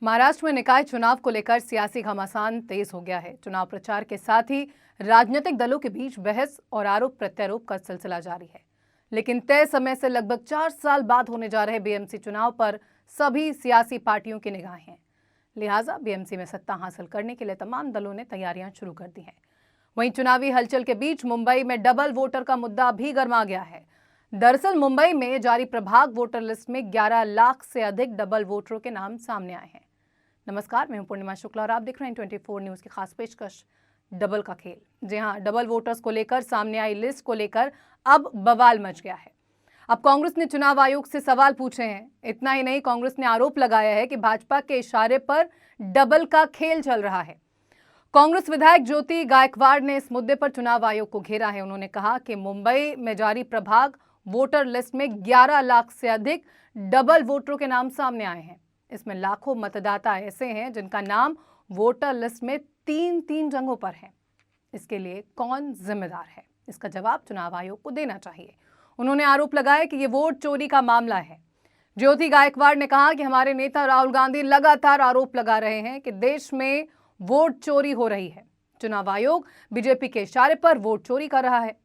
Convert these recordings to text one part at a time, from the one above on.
महाराष्ट्र में निकाय चुनाव को लेकर सियासी घमासान तेज हो गया है। चुनाव प्रचार के साथ ही राजनीतिक दलों के बीच बहस और आरोप प्रत्यारोप का सिलसिला जारी है। लेकिन तय समय से लगभग 4 साल बाद होने जा रहे बीएमसी चुनाव पर सभी सियासी पार्टियों की निगाहें हैं। लिहाजा बीएमसी में सत्ता हासिल करने के लिए तमाम दलों ने तैयारियां शुरू कर दी हैं। वहीं चुनावी हलचल के बीच मुंबई में डबल वोटर का मुद्दा भी गर्मा गया है। दरअसल मुंबई में जारी प्रभाग वोटर लिस्ट में 11 लाख से अधिक डबल वोटरों के नाम सामने आए हैं। नमस्कार, मैं हूं पूर्णिमा शुक्ला और आप देख रहे हैं 24 न्यूज की खास पेशकश डबल का खेल। जी हां, डबल वोटर्स को लेकर सामने आई लिस्ट को लेकर अब बवाल मच गया है। अब कांग्रेस ने चुनाव आयोग से सवाल पूछे हैं। इतना ही नहीं, कांग्रेस ने आरोप लगाया है कि भाजपा के इशारे पर डबल का खेल चल रहा है। कांग्रेस विधायक ज्योति गायकवाड़ ने इस मुद्दे पर चुनाव आयोग को घेरा है। उन्होंने कहा कि मुंबई में जारी प्रभाग वोटर लिस्ट में 11 लाख से अधिक डबल वोटरों के नाम सामने आए हैं। इसमें लाखों मतदाता ऐसे हैं जिनका नाम वोटर लिस्ट में 3-3 जगहों पर है। इसके लिए कौन जिम्मेदार है, इसका जवाब चुनाव आयोग को देना चाहिए। उन्होंने आरोप लगाया कि ये वोट चोरी का मामला है। ज्योति गायकवाड़ ने कहा कि हमारे नेता राहुल गांधी लगातार आरोप लगा रहे हैं कि देश में वोट चोरी हो रही है। चुनाव आयोग बीजेपी के इशारे पर वोट चोरी कर रहा है।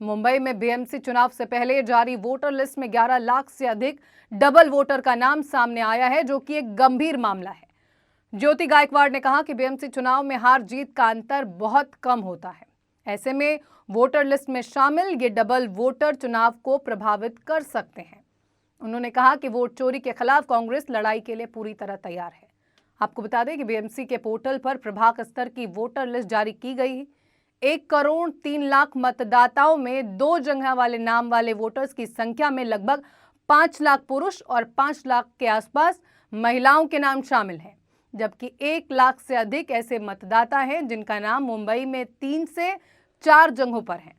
मुंबई में बीएमसी चुनाव से पहले जारी वोटर लिस्ट में 11 लाख से अधिक डबल वोटर का नाम सामने आया है, जो कि एक गंभीर मामला है। ज्योति गायकवाड़ ने कहा कि बीएमसी चुनाव में हार जीत का अंतर बहुत कम होता है। ऐसे में वोटर लिस्ट में शामिल ये डबल वोटर चुनाव को प्रभावित कर सकते हैं। उन्होंने कहा कि वोट चोरी के खिलाफ कांग्रेस लड़ाई के लिए पूरी तरह तैयार है। आपको बता दें कि बीएमसी के पोर्टल पर प्रभाग स्तर की वोटर लिस्ट जारी की गई। 1 करोड़ 3 लाख मतदाताओं में 2 जगह वाले नाम वाले वोटर्स की संख्या में लगभग 5 लाख पुरुष और 5 लाख के आसपास महिलाओं के नाम शामिल हैं, जबकि 1 लाख से अधिक ऐसे मतदाता हैं जिनका नाम मुंबई में 3 से 4 जगहों पर है।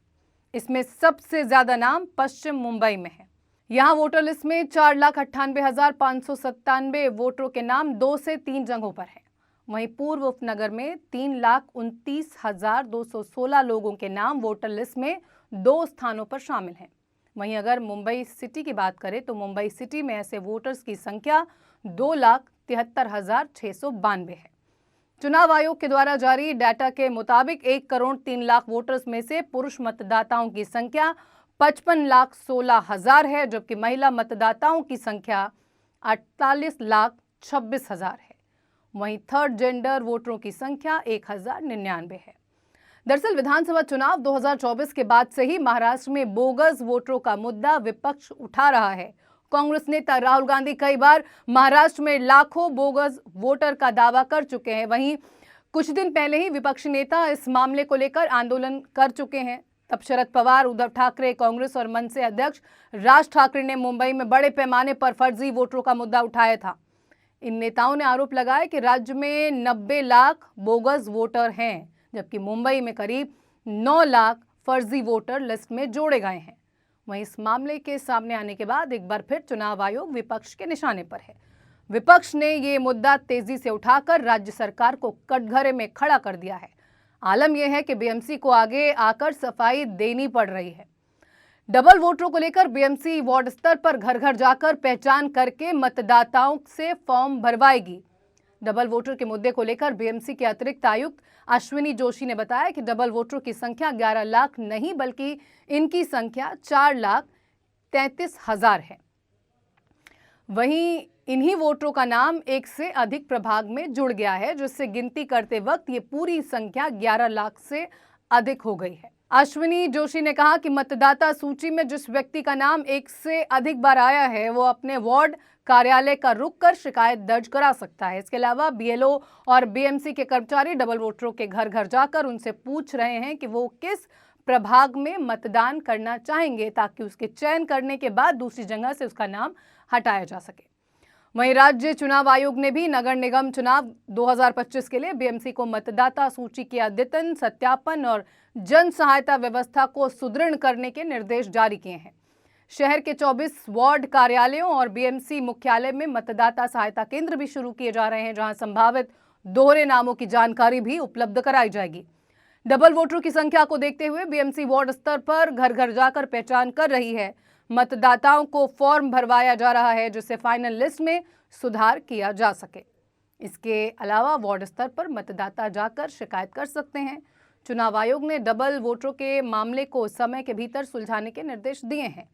इसमें सबसे ज्यादा नाम पश्चिम मुंबई में है। यहां वोटर लिस्ट में 4,98,597 वोटरों के नाम 2 से 3 जगहों पर है। वहीं पूर्व उपनगर में 3,29,216 लोगों के नाम वोटर लिस्ट में 2 स्थानों पर शामिल हैं। वहीं अगर मुंबई सिटी की बात करें तो मुंबई सिटी में ऐसे वोटर्स की संख्या 2,73,692 है। चुनाव आयोग के द्वारा जारी डाटा के मुताबिक 1 करोड़ 3 लाख वोटर्स में से पुरुष मतदाताओं की संख्या 55,16,000 है, जबकि महिला मतदाताओं की संख्या 48,26,000 है। वहीं थर्ड जेंडर वोटरों की संख्या 1,099 है। दरअसल विधानसभा चुनाव 2024 के बाद से ही महाराष्ट्र में बोगस वोटरों का मुद्दा विपक्ष उठा रहा है। कांग्रेस नेता राहुल गांधी कई बार महाराष्ट्र में लाखों बोगस वोटर का दावा कर चुके हैं। वहीं कुछ दिन पहले ही विपक्षी नेता इस मामले को लेकर आंदोलन कर चुके हैं। तब शरद पवार, उद्धव ठाकरे, कांग्रेस और मनसे अध्यक्ष राज ठाकरे ने मुंबई में बड़े पैमाने पर फर्जी वोटरों का मुद्दा उठाया था। इन नेताओं ने आरोप लगाया कि राज्य में 90 लाख बोगस वोटर हैं, जबकि मुंबई में करीब 9 लाख फर्जी वोटर लिस्ट में जोड़े गए हैं। वहीं इस मामले के सामने आने के बाद एक बार फिर चुनाव आयोग विपक्ष के निशाने पर है। विपक्ष ने ये मुद्दा तेजी से उठाकर राज्य सरकार को कटघरे में खड़ा कर दिया है। आलम यह है कि बीएमसी को आगे आकर सफाई देनी पड़ रही है। डबल वोटरों को लेकर बीएमसी वार्ड स्तर पर घर घर जाकर पहचान करके मतदाताओं से फॉर्म भरवाएगी। डबल वोटर के मुद्दे को लेकर बीएमसी के अतिरिक्त आयुक्त अश्विनी जोशी ने बताया कि डबल वोटरों की संख्या 11 लाख नहीं बल्कि इनकी संख्या 4,33,000 है। वहीं इन्हीं वोटरों का नाम एक से अधिक प्रभाग में जुड़ गया है, जिससे गिनती करते वक्त ये पूरी संख्या 11 लाख से अधिक हो गई है। अश्विनी जोशी ने कहा कि मतदाता सूची में जिस व्यक्ति का नाम एक से अधिक बार आया है, वो अपने वार्ड कार्यालय का रुख कर शिकायत दर्ज करा सकता है। इसके अलावा बीएलओ और बीएमसी के कर्मचारी डबल वोटरों के घर घर जाकर उनसे पूछ रहे हैं कि वो किस प्रभाग में मतदान करना चाहेंगे, ताकि उसके चयन करने के बाद दूसरी जगह से उसका नाम हटाया जा सके। वहीं राज्य चुनाव आयोग ने भी नगर निगम चुनाव 2025 के लिए बीएमसी को मतदाता सूची की अद्यतन सत्यापन और जन सहायता व्यवस्था को सुदृढ़ करने के निर्देश जारी किए हैं। शहर के 24 वार्ड कार्यालयों और बीएमसी मुख्यालय में मतदाता सहायता केंद्र भी शुरू किए जा रहे हैं, जहां संभावित दोहरे नामों की जानकारी भी उपलब्ध कराई जाएगी। डबल वोटरों की संख्या को देखते हुए बीएमसी वार्ड स्तर पर घर घर जाकर पहचान कर रही है। मतदाताओं को फॉर्म भरवाया जा रहा है, जिससे फाइनल लिस्ट में सुधार किया जा सके। इसके अलावा वार्ड स्तर पर मतदाता जाकर शिकायत कर सकते हैं। चुनाव आयोग ने डबल वोटरों के मामले को समय के भीतर सुलझाने के निर्देश दिए हैं।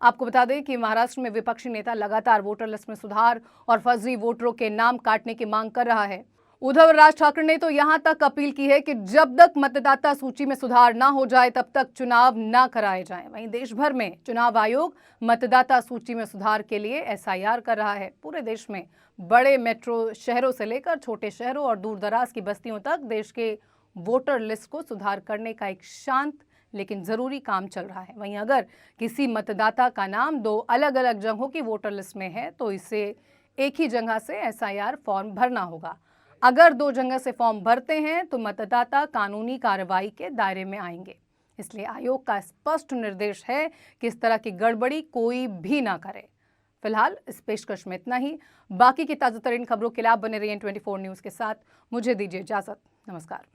आपको बता दें कि महाराष्ट्र में विपक्षी नेता लगातार वोटर लिस्ट में सुधार और फर्जी वोटरों के नाम काटने की मांग कर रहा है। उद्धव राज ठाकरे ने तो यहां तक अपील की है कि जब तक मतदाता सूची में सुधार ना हो जाए तब तक चुनाव ना कराए जाएं। वहीं देश भर में चुनाव आयोग मतदाता सूची में सुधार के लिए एसआईआर कर रहा है। पूरे देश में बड़े मेट्रो शहरों से लेकर छोटे शहरों और दूर दराज की बस्तियों तक देश के वोटर लिस्ट को सुधार करने का एक शांत लेकिन जरूरी काम चल रहा है। वहीं अगर किसी मतदाता का नाम दो अलग अलग जगहों की वोटर लिस्ट में है तो इसे एक ही जगह से एसआईआर फॉर्म भरना होगा। अगर दो जगह से फॉर्म भरते हैं तो मतदाता कानूनी कार्रवाई के दायरे में आएंगे। इसलिए आयोग का स्पष्ट निर्देश है कि इस तरह की गड़बड़ी कोई भी ना करे। फिलहाल इस पेशकश में इतना ही। बाकी की ताजा तरीन खबरों के लिए आप बने रहिए 24 न्यूज के साथ। मुझे दीजिए इजाजत। नमस्कार।